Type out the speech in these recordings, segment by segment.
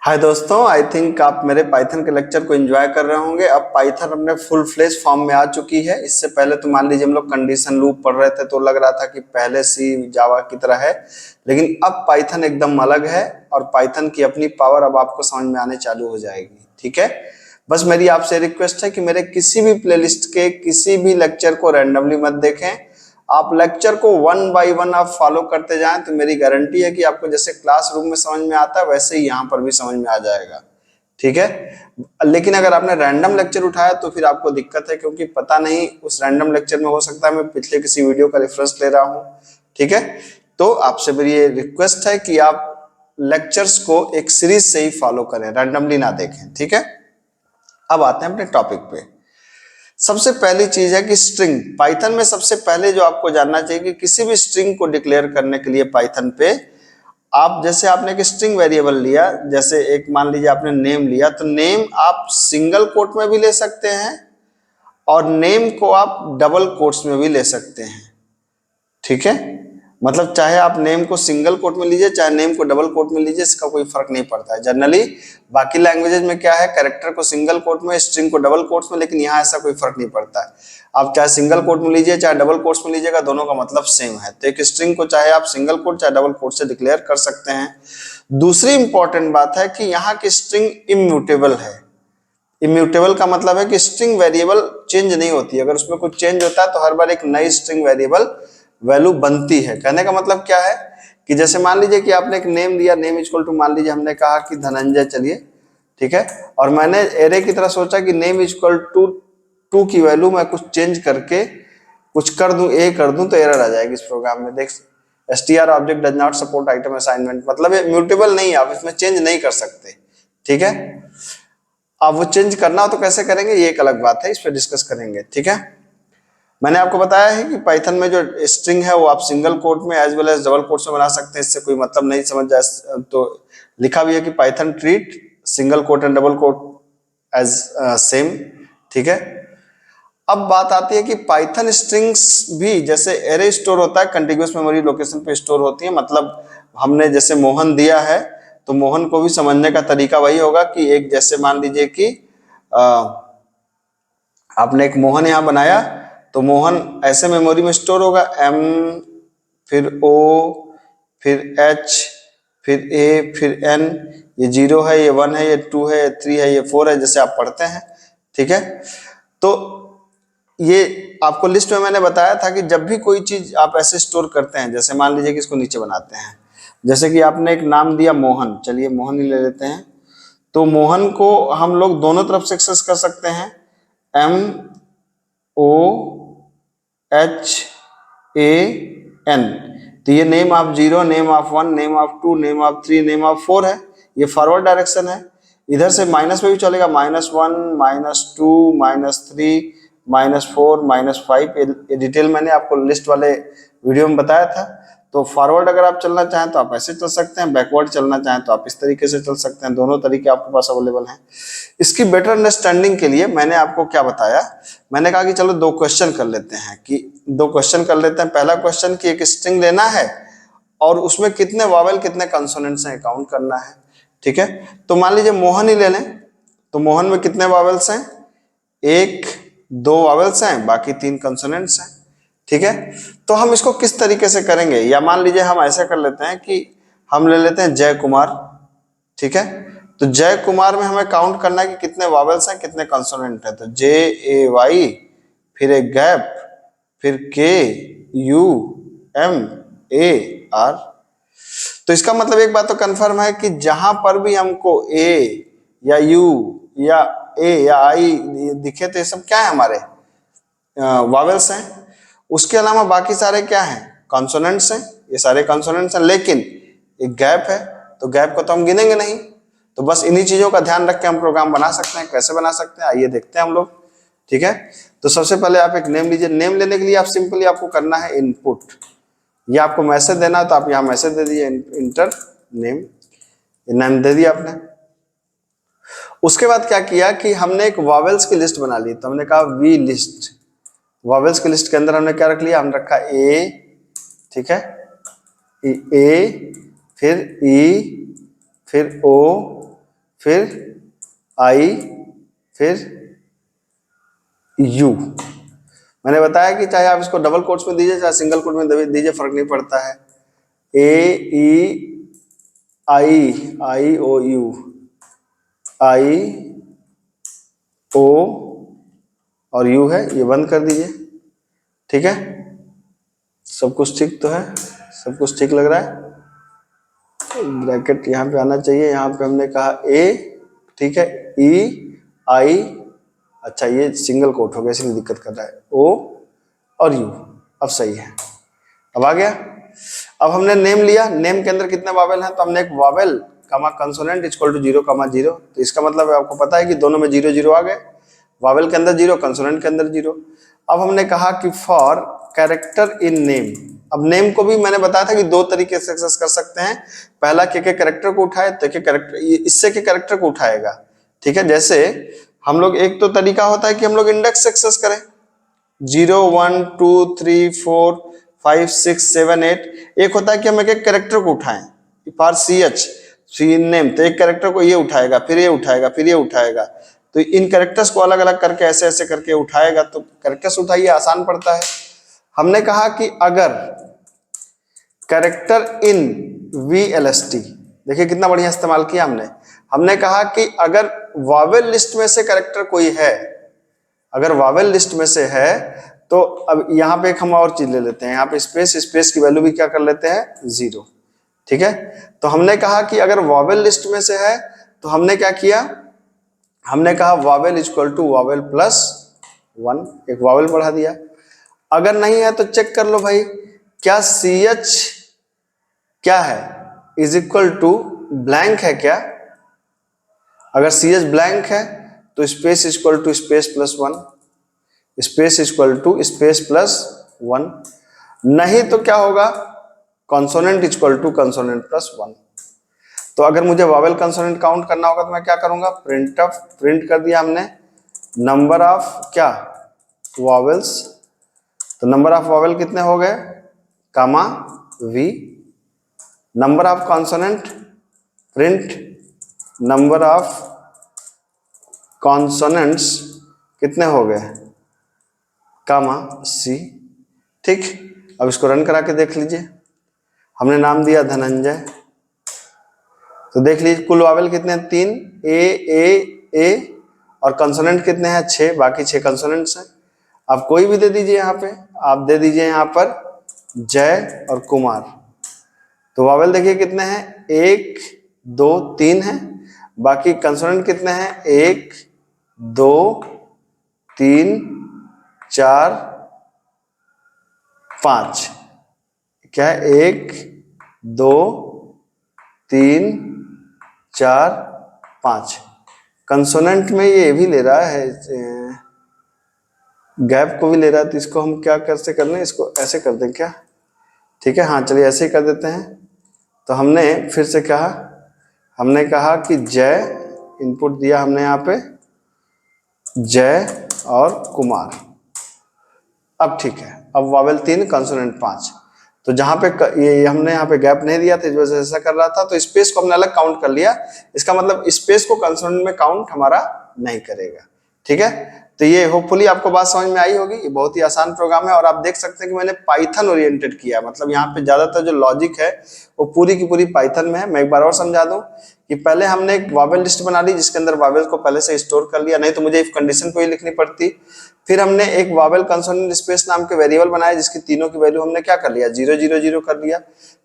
हाय दोस्तों, I think आप मेरे पाइथन के लेक्चर को एंजॉय कर रहे होंगे। अब पाइथन अपने फुल फ्लेज फॉर्म में आ चुकी है। इससे पहले तो मान लीजिए हम लोग कंडीशन लूप पढ़ रहे थे तो लग रहा था कि पहले सी जावा की तरह है, लेकिन अब पाइथन एकदम अलग है और पाइथन की अपनी पावर अब आपको समझ में आने चालू हो जाएगी। ठीक है, बस मेरी आपसे रिक्वेस्ट है कि मेरे किसी भी प्लेलिस्ट के किसी भी लेक्चर को रैंडमली मत देखें। आप लेक्चर को वन बाय वन आप फॉलो करते जाएं तो मेरी गारंटी है कि आपको जैसे क्लासरूम में समझ में आता है वैसे ही यहाँ पर भी समझ में आ जाएगा। ठीक है, लेकिन अगर आपने रैंडम लेक्चर उठाया तो फिर आपको दिक्कत है, क्योंकि पता नहीं उस रैंडम लेक्चर में हो सकता है मैं पिछले किसी वीडियो का रेफरेंस ले रहा हूँ। ठीक है, तो आपसे मेरी ये रिक्वेस्ट है कि आप लेक्चर्स को एक सीरीज से ही फॉलो करें, रैंडमली ना देखें। ठीक है, अब आते हैं अपने टॉपिक पे। सबसे पहली चीज है कि स्ट्रिंग। पाइथन में सबसे पहले जो आपको जानना चाहिए कि किसी भी स्ट्रिंग को डिक्लेयर करने के लिए पाइथन पे आप जैसे आपने एक स्ट्रिंग वेरिएबल लिया, जैसे एक मान लीजिए आपने नेम लिया, तो नेम आप सिंगल कोट में भी ले सकते हैं और नेम को आप डबल कोट्स में भी ले सकते हैं। ठीक है, मतलब चाहे आप नेम को सिंगल कोट में लीजिए चाहे नेम को डबल कोट में लीजिए, इसका कोई फर्क नहीं पड़ता है। जनरली बाकी लैंग्वेजेस में क्या है, कैरेक्टर को सिंगल कोट में, स्ट्रिंग को डबल कोट्स में, लेकिन यहाँ ऐसा कोई फर्क नहीं पड़ता है। आप चाहे सिंगल कोट में लीजिए चाहे डबल कोट्स में लीजिएगा, दोनों का मतलब सेम है। तो एक स्ट्रिंग को चाहे आप सिंगल कोट चाहे डबल कोट से डिक्लेयर कर सकते हैं। दूसरी इंपॉर्टेंट बात है कि यहाँ की स्ट्रिंग इम्यूटेबल है। इम्यूटेबल का मतलब है कि स्ट्रिंग वेरिएबल चेंज नहीं होती, अगर उसमें कुछ चेंज होता है तो हर बार एक नई स्ट्रिंग वेरिएबल वैल्यू बनती है। कहने का मतलब क्या है कि जैसे मान लीजिए कि आपने एक नेम दिया, नेम इक्वल टू मान लीजिए हमने कहा कि धनंजय, चलिए ठीक है, और मैंने एरे की तरह सोचा कि नेम इक्वल टू 2 की वैल्यू मैं कुछ चेंज करके कुछ कर दूं, ए कर दूं, तो एरर आ जाएगी इस प्रोग्राम में। देख, str object does not support item assignment, मतलब ये म्यूटेबल नहीं है, आप इसमें चेंज नहीं कर सकते। ठीक है, अब वो चेंज करना हो तो कैसे करेंगे ये एक अलग बात है, इस पर डिस्कस करेंगे। ठीक है, मैंने आपको बताया है कि पाइथन में जो स्ट्रिंग है वो आप सिंगल कोट में as well as double quotes में बना सकते हैं। इससे कोई मतलब नहीं समझ जाए तो लिखा भी है कि Python treat single quote and double quote as same. ठीक है, अब बात आती है कि पाइथन स्ट्रिंग्स भी जैसे एरे स्टोर होता है, कंटिन्यूअस मेमोरी लोकेशन पे स्टोर होती है। मतलब हमने जैसे मोहन दिया है तो मोहन को भी समझने का तरीका वही होगा कि एक जैसे मान लीजिए कि आपने एक मोहन यहाँ बनाया तो मोहन ऐसे मेमोरी में स्टोर होगा, एम फिर ओ फिर एच फिर ए फिर एन, ये 0 है, ये 1 है, ये 2 है, ये 3 है, ये 4 है, जैसे आप पढ़ते हैं। ठीक है, तो ये आपको लिस्ट में मैंने बताया था कि जब भी कोई चीज आप ऐसे स्टोर करते हैं, जैसे मान लीजिए कि इसको नीचे बनाते हैं, जैसे कि आपने एक नाम दिया मोहन, चलिए मोहन ही ले लेते हैं, तो मोहन को हम लोग दोनों तरफ से एक्सेस कर सकते हैं, M O H A N. तो ये name of 0, name of 1, name of 2, name of 3, name of 4 है, ये फॉरवर्ड डायरेक्शन है। इधर से माइनस में भी चलेगा, -1 -2 -3 -4 -5, ये डिटेल मैंने आपको लिस्ट वाले वीडियो में बताया था। तो फॉरवर्ड अगर आप चलना चाहें तो आप ऐसे चल सकते हैं, बैकवर्ड चलना चाहें तो आप इस तरीके से चल सकते हैं, दोनों तरीके आपके पास अवेलेबल हैं। इसकी बेटर अंडरस्टैंडिंग के लिए मैंने आपको क्या बताया, मैंने कहा कि चलो 2 क्वेश्चन कर लेते हैं, कि 2 क्वेश्चन कर लेते हैं। पहला क्वेश्चन कि एक स्ट्रिंग लेना है और उसमें कितने वावेल कितने कंसोनेंट्स हैं काउंट करना है। ठीक है, तो मान लीजिए मोहन ही ले लें, तो मोहन में कितने वावेल्स हैं, 1 2 वावेल्स हैं, बाकी 3 कंसोनेंट्स हैं। ठीक है, तो हम इसको किस तरीके से करेंगे, या मान लीजिए हम ऐसा कर लेते हैं कि हम ले लेते हैं जय कुमार। ठीक है, तो जय कुमार में हमें काउंट करना है कि कितने वावेल्स हैं कितने कंसोनेंट है, तो जे ए वाई फिर एक गैप फिर के यू एम ए आर। तो इसका मतलब एक बात तो कंफर्म है कि जहां पर भी हमको ए या यू या ए या आई दिखे तो ये सब क्या है, हमारे वावेल्स हैं। उसके अलावा बाकी सारे क्या हैं, कॉन्सोनेंट्स हैं, ये सारे कॉन्सोनेंट्स हैं, लेकिन एक गैप है तो गैप को तो हम गिनेंगे नहीं। तो बस इन्हीं चीजों का ध्यान रख के हम प्रोग्राम बना सकते हैं। कैसे बना सकते हैं आइए देखते हैं हम लोग। ठीक है, तो सबसे पहले आप एक नेम लीजिए। नेम लेने के लिए आप सिंपली आपको करना है इनपुट, ये आपको मैसेज देना है तो आप यहाँ मैसेज दे दीजिए इंटर नेम, नेम दे दिया आपने। उसके बाद क्या किया कि हमने एक वॉवेल्स की लिस्ट बना ली, तो हमने कहा वी लिस्ट। वॉवेल्स की लिस्ट के अंदर हमने क्या रख लिया, हमने रखा ए, ठीक है, ए फिर ई फिर ओ फिर आई, फिर यू। मैंने बताया कि चाहे आप इसको डबल कोट्स में दीजिए चाहे सिंगल कोट में दीजिए, फर्क नहीं पड़ता है। ए ई आई, आई ओ यू, आई ओ और यू है, ये बंद कर दीजिए। ठीक है, सब कुछ ठीक तो है, सब कुछ ठीक लग रहा है। ब्रैकेट यहाँ पे आना चाहिए, यहाँ पे हमने कहा ए, ठीक है, ई आई, अच्छा ये सिंगल कोट हो गया इसलिए दिक्कत कर रहा है, ओ और यू। अब सही है, अब आ गया। अब हमने नेम लिया, नेम के अंदर कितने वावेल हैं, तो हमने एक वावेल कमा कंसोनेंट इक्वल टू 0 कमा 0, तो इसका मतलब है आपको पता है कि दोनों में 0 0 आ गए, वावेल के अंदर 0, कंसोनेंट के अंदर 0। अब हमने कहा कि फॉर कैरेक्टर इन नेम, अब नेम को भी मैंने बताया था कि दो तरीके से एक्सेस कर सकते हैं। पहला के कैरेक्टर को उठाए तो के कैरेक्टर, इससे के कैरेक्टर को उठाएगा। ठीक है, जैसे हम लोग, एक तो तरीका होता है कि हम लोग इंडेक्स एक्सेस करें, 0 1 2 3 4 5 6 7 8। एक होता है कि हम एक कैरेक्टर को उठाएं, for C H C name, तो एक कैरेक्टर को ये उठाएगा, फिर ये उठाएगा, फिर ये उठाएगा, तो इन कैरेक्टर्स को अलग अलग करके ऐसे ऐसे करके उठाएगा, तो कैरेक्टर्स उठाइए, आसान पड़ता है। हमने कहा कि अगर कैरेक्टर इन VLST, देखिए कितना बढ़िया इस्तेमाल किया हमने कहा कि अगर वावेल लिस्ट में से कैरेक्टर कोई है, अगर वावेल लिस्ट में से है, तो अब यहाँ पे एक हम और चीज ले लेते हैं, यहाँ पे स्पेस, स्पेस की वैल्यू भी क्या कर लेते हैं 0। ठीक है, तो हमने कहा कि अगर वावेल लिस्ट में से है तो हमने क्या किया, हमने कहा vowel equal to vowel plus 1, एक वावेल बढ़ा दिया। अगर नहीं है तो चेक कर लो भाई, क्या CH क्या है, इज इक्वल टू ब्लैंक है क्या। अगर CH ब्लैंक है तो space equal to space plus 1, space equal to space plus 1, नहीं तो क्या होगा, consonant equal to consonant plus 1। तो अगर मुझे वावेल कंसोनेंट काउंट करना होगा तो मैं क्या करूंगा, प्रिंट ऑफ, प्रिंट कर दिया हमने नंबर ऑफ क्या वावेल्स, तो नंबर ऑफ वावेल कितने हो गए, कामा V, number of consonant, print number of consonants कितने हो गए, कामा C। ठीक, अब इसको रन करा के देख लीजिए, हमने नाम दिया धनंजय, तो देख लीजिए कुल वावेल कितने हैं 3, ए और कंसोनेंट कितने हैं 6, बाकी 6 कंसोनेंट्स हैं। आप कोई भी दे दीजिए, यहाँ पे आप दे दीजिए यहाँ पर जय और कुमार, तो वावेल देखिए कितने हैं 1 2 3 हैं, बाकी कंसोनेंट कितने हैं 1 2 3 4 5, क्या है 1 2 3 4 5। कंसोनेंट में ये भी ले रहा है, गैप को भी ले रहा है, तो इसको हम क्या कैसे कर लें, इसको ऐसे कर दें क्या, ठीक है, हाँ चलिए ऐसे ही कर देते हैं। तो हमने फिर से कहा, हमने कहा कि जय, इनपुट दिया हमने यहाँ पे जय और कुमार। अब ठीक है, अब वावेल 3 कंसोनेंट 5, तो जहां पे ये हमने यहाँ पे गैप नहीं दिया था, इस वजह से ऐसा कर रहा था, तो स्पेस को हमने अलग काउंट कर लिया, इसका मतलब स्पेस को कंसोनेंट में काउंट हमारा नहीं करेगा। ठीक है, तो ये होपफुली आपको बात समझ में आई होगी, ये बहुत ही आसान प्रोग्राम है, और आप देख सकते हैं कि मैंने पाइथन ओरिएंटेड किया, मतलब यहाँ पे ज्यादातर जो लॉजिक है वो पूरी की पूरी पाइथन में है। मैं एक बार और समझा दूं कि पहले हमने एक वावेल लिस्ट बना ली जिसके अंदर वावेल को पहले से स्टोर कर लिया, नहीं तो मुझे इफ कंडीशन को ही लिखनी पड़ती। फिर हमने एक वावेल कंसोनेंट स्पेस नाम के वेरिएबल बनाया जिसकी तीनों की वैल्यू हमने क्या कर लिया 0 0 0 कर लिया।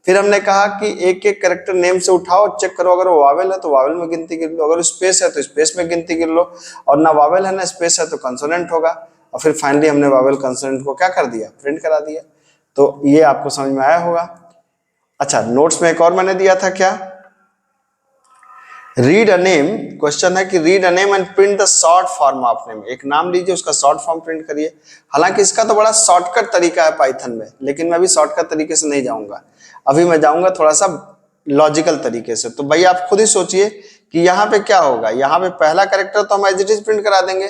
फिर हमने कहा कि एक एक कैरेक्टर नेम से उठाओ, चेक करो, अगर वो वावेल है तो वावेल में गिनती गिन लो, अगर स्पेस है तो स्पेस में गिनती गिन लो, और ना वावेल है ना स्पेस है तो कंसोनेंट होगा। और फिर फाइनली हमने वावेल कंसोनेंट को क्या कर दिया, प्रिंट करा दिया। तो ये आपको समझ में आया होगा। अच्छा, नोट्स में एक और मैंने दिया था क्या, रीड अ नेम, क्वेश्चन है कि read a name and print the short form of name, एक नाम लीजिए उसका शॉर्ट फॉर्म प्रिंट करिए। हालांकि इसका तो बड़ा शॉर्टकट तरीका है पाइथन में, लेकिन मैं अभी शॉर्टकट तरीके से नहीं जाऊंगा, अभी मैं जाऊंगा थोड़ा सा लॉजिकल तरीके से। तो भाई आप खुद ही सोचिए कि यहाँ पे क्या होगा, यहाँ पे पहला कैरेक्टर तो हम एज इट इज प्रिंट करा देंगे,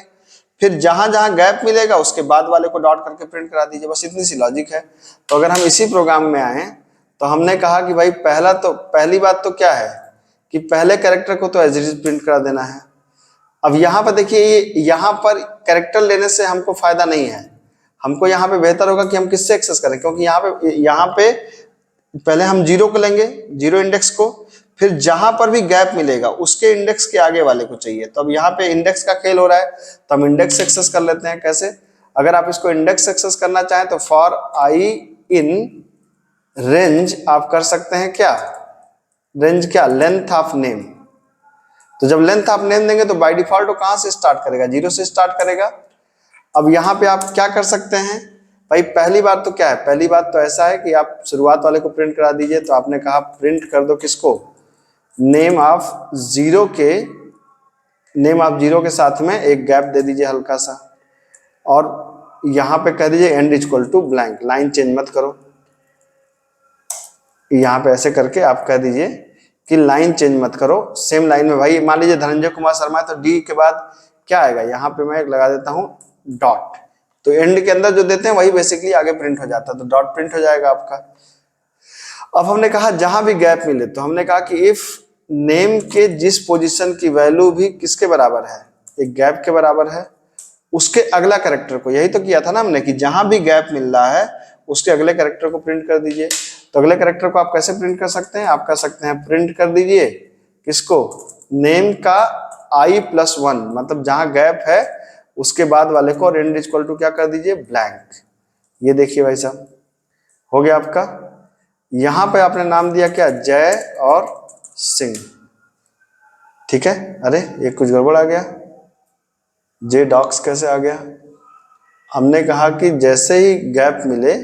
फिर जहां जहां गैप मिलेगा उसके बाद वाले को डॉट करके प्रिंट करा दीजिए, बस इतनी सी लॉजिक है। तो अगर हम इसी प्रोग्राम में आए तो हमने कहा कि भाई पहली बात तो क्या है कि पहले कैरेक्टर को तो एज इट इज प्रिंट करा देना है। अब यहाँ पर देखिए, यहाँ पर कैरेक्टर लेने से हमको फायदा नहीं है, हमको यहाँ पे बेहतर होगा कि हम किससे एक्सेस करें, क्योंकि यहाँ पे पहले हम जीरो को लेंगे, जीरो इंडेक्स को, फिर जहां पर भी गैप मिलेगा उसके इंडेक्स के आगे वाले को चाहिए। तो अब यहाँ पे इंडेक्स का खेल हो रहा है, तो हम इंडेक्स एक्सेस कर लेते हैं। कैसे? अगर आप इसको इंडेक्स एक्सेस करना चाहें तो फॉर आई इन रेंज आप कर सकते हैं क्या, रेंज क्या, लेंथ ऑफ नेम। तो जब लेंथ ऑफ नेम देंगे तो बाय डिफॉल्ट वो कहां से स्टार्ट करेगा, जीरो से स्टार्ट करेगा। अब यहाँ पे आप क्या कर सकते हैं भाई, पहली बात तो क्या है, पहली बात तो ऐसा है कि आप शुरुआत वाले को प्रिंट करा दीजिए। तो आपने कहा प्रिंट कर दो किसको, नेम ऑफ जीरो के, नेम ऑफ जीरो के साथ में एक गैप दे दीजिए हल्का सा, और यहाँ पे कह दीजिए end equal to blank, line change मत करो। यहाँ पे ऐसे करके आप कह दीजिए कि लाइन चेंज मत करो, सेम लाइन में। भाई मान लीजिए धनंजय कुमार शर्मा है, तो डी के बाद क्या आएगा, यहाँ पे मैं एक लगा देता हूँ डॉट। तो एंड के अंदर जो देते हैं वही बेसिकली आगे प्रिंट हो जाता है, तो डॉट प्रिंट हो जाएगा आपका। अब हमने कहा जहां भी गैप मिले, तो हमने कहा कि इफ नेम के जिस पोजीशन की वैल्यू भी किसके बराबर है, एक गैप के बराबर है, उसके अगला कैरेक्टर को, यही तो किया था ना हमने कि जहां भी गैप मिल रहा है उसके अगले कैरेक्टर को प्रिंट कर दीजिए। तो अगले कैरेक्टर को आप कैसे प्रिंट कर सकते हैं, आप कर सकते हैं प्रिंट कर दीजिए किसको, नेम का i+1, मतलब जहां गैप है उसके बाद वाले को, और एंड इक्वल टू क्या कर दीजिए, ब्लैंक। ये देखिए भाई साहब हो गया आपका। यहां पे आपने नाम दिया क्या, जय और सिंह, ठीक है। अरे ये कुछ गड़बड़ आ गया, जे डॉक्स कैसे आ गया। हमने कहा कि जैसे ही गैप मिले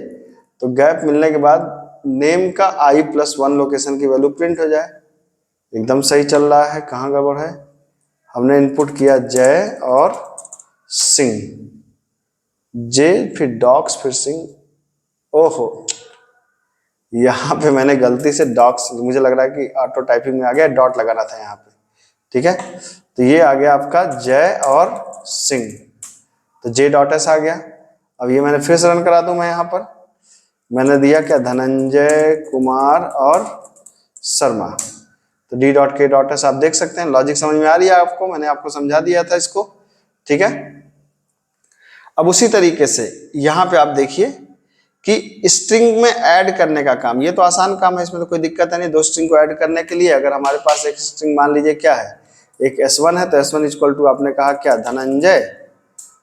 तो गैप मिलने के बाद नेम का i+1 लोकेशन की वैल्यू प्रिंट हो जाए। एकदम सही चल रहा है, कहाँ गड़बड़ है। हमने इनपुट किया जय और सिंह, जे फिर डॉक्स फिर सिंह। ओहो, यहाँ पे मैंने गलती से डॉक्स, मुझे लग रहा है कि ऑटो टाइपिंग में आ गया, डॉट लगाना था यहाँ पे, ठीक है। तो ये आ गया आपका जय और सिंह, तो जे डॉट एस आ गया। अब ये मैंने फिर से रन करा दूं मैं, यहाँ पर मैंने दिया क्या, धनंजय कुमार और शर्मा, तो डी डॉट के डॉट एस। आप देख सकते हैं लॉजिक समझ में आ रही है आपको, मैंने आपको समझा दिया था इसको, ठीक है। अब उसी तरीके से यहाँ पे आप देखिए कि स्ट्रिंग में ऐड करने का काम, ये तो आसान काम है, इसमें तो कोई दिक्कत है नहीं। दो स्ट्रिंग को ऐड करने के लिए अगर हमारे पास एक स्ट्रिंग मान लीजिए क्या है, एक S1 है, तो S1 इक्वल टू आपने कहा क्या, धनंजय,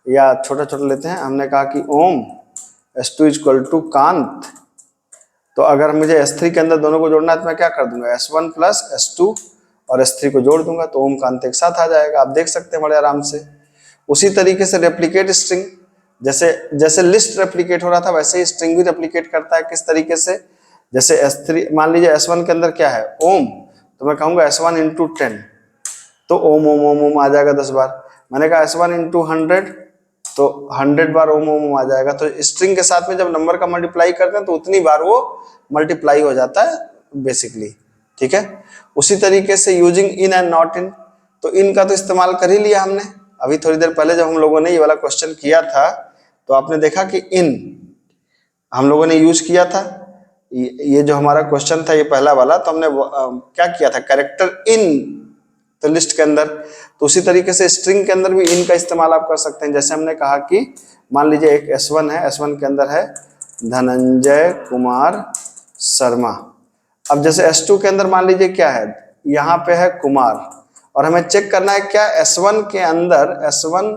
या छोटा छोटा लेते हैं, हमने कहा कि ओम, S2 इक्वल टू कांत। तो अगर मुझे S3 के अंदर दोनों को जोड़ना है तो मैं क्या कर दूंगा, S1 प्लस S2 और S3 को जोड़ दूंगा, तो ओम कांत एक साथ आ जाएगा। आप देख सकते हैं बड़े आराम से। उसी तरीके से रेप्लिकेट स्ट्रिंग, जैसे जैसे लिस्ट रेप्लिकेट हो रहा था वैसे ही स्ट्रिंग भी रेप्लिकेट करता है। किस तरीके से, जैसे S3 मान लीजिए S1 के अंदर क्या है, ओम, तो मैं कहूंगा S1 इंटू 10, तो ओम ओम ओम ओम आ जाएगा 10 बार। मैंने कहा S1 इंटू 100, तो 100 बार ओम ओम ओम आ जाएगा। तो स्ट्रिंग के साथ में जब नंबर का मल्टीप्लाई करते हैं तो उतनी बार वो मल्टीप्लाई हो जाता है बेसिकली, ठीक है। उसी तरीके से using in and not in, तो इन का तो इस्तेमाल कर ही लिया हमने अभी थोड़ी देर पहले जब हम लोगों ने ये वाला क्वेश्चन किया था, तो आपने देखा कि इन हम लोगों ने यूज किया था। ये जो हमारा क्वेश्चन था ये पहला वाला, तो हमने क्या किया था, कैरेक्टर इन, तो लिस्ट के अंदर। तो उसी तरीके से स्ट्रिंग के अंदर भी इन का इस्तेमाल आप कर सकते हैं। जैसे हमने कहा कि मान लीजिए एक S1 है, S1 के अंदर है धनंजय कुमार शर्मा। अब जैसे S2 के अंदर मान लीजिए क्या है, यहाँ पे है कुमार, और हमें चेक करना है क्या S1 के अंदर, S1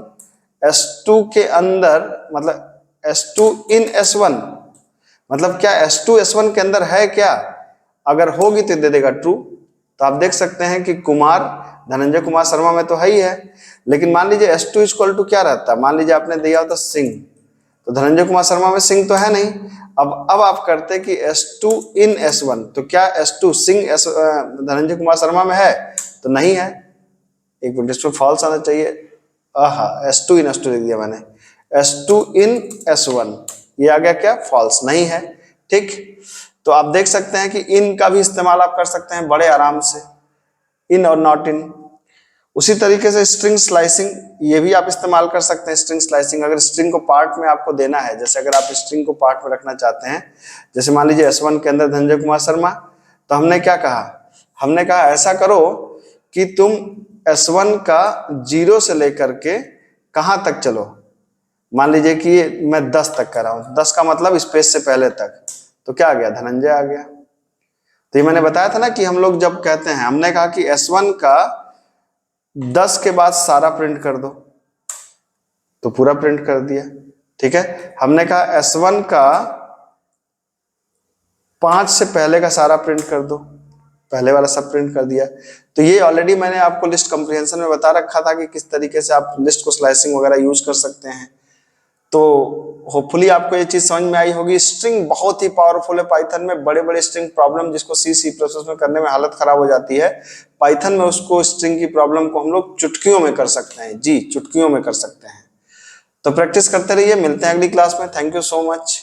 S2 के अंदर, मतलब S2 इन S1, मतलब क्या S2 S1 के अंदर है क्या, अगर होगी तो दे देगा ट्रू। तो आप देख सकते हैं कि कुमार धनंजय कुमार शर्मा में तो है ही है, लेकिन मान लीजिए S2 इक्वल टू क्या रहता है, मान लीजिए आपने दिया होता सिंह, तो धनंजय कुमार शर्मा में सिंह तो है नहीं। अब आप करते कि S2 इन S1, तो क्या S2 सिंह धनंजय कुमार शर्मा में है, तो नहीं है। एक मिनट, इसमें फॉल्स आना चाहिए, S2 इन S2 लिख दिया मैंने, S2 इन S1, ये आ गया क्या, फॉल्स, नहीं है, ठीक। तो आप देख सकते हैं कि इन का भी इस्तेमाल आप कर सकते हैं बड़े आराम से, इन और नॉट इन। उसी तरीके से स्ट्रिंग स्लाइसिंग, ये भी आप इस्तेमाल कर सकते हैं। स्ट्रिंग स्लाइसिंग, अगर स्ट्रिंग को पार्ट में आपको देना है, जैसे अगर आप स्ट्रिंग को पार्ट में रखना चाहते हैं, जैसे मान लीजिए S1 के अंदर धनंजय कुमार शर्मा, तो हमने क्या कहा हमने कहा ऐसा करो कि तुम S1 का 0 से लेकर के कहां तक चलो। मान लीजिए कि मैं 10 तक कर रहा हूं, 10 का मतलब स्पेस से पहले तक, तो क्या आ गया, धनंजय आ गया। तो ये मैंने बताया था ना कि हम लोग जब कहते हैं, हमने कहा कि S1 का 10 के बाद सारा प्रिंट कर दो, तो पूरा प्रिंट कर दिया। ठीक है, हमने कहा S1 का 5 से पहले का सारा प्रिंट कर दो, पहले वाला सब प्रिंट कर दिया। तो ये ऑलरेडी मैंने आपको लिस्ट कंप्रीहेंशन में बता रखा था कि किस तरीके से आप लिस्ट को स्लाइसिंग वगैरह यूज कर सकते हैं। तो होपफुली आपको ये चीज समझ में आई होगी। स्ट्रिंग बहुत ही पावरफुल है पाइथन में। बड़े बड़े स्ट्रिंग प्रॉब्लम जिसको सी प्रोसेस में करने में हालत खराब हो जाती है, पाइथन में उसको स्ट्रिंग की प्रॉब्लम को हम लोग चुटकियों में कर सकते हैं। जी, चुटकियों में कर सकते हैं। तो प्रैक्टिस करते रहिए, मिलते हैं अगली क्लास में। Thank you so much.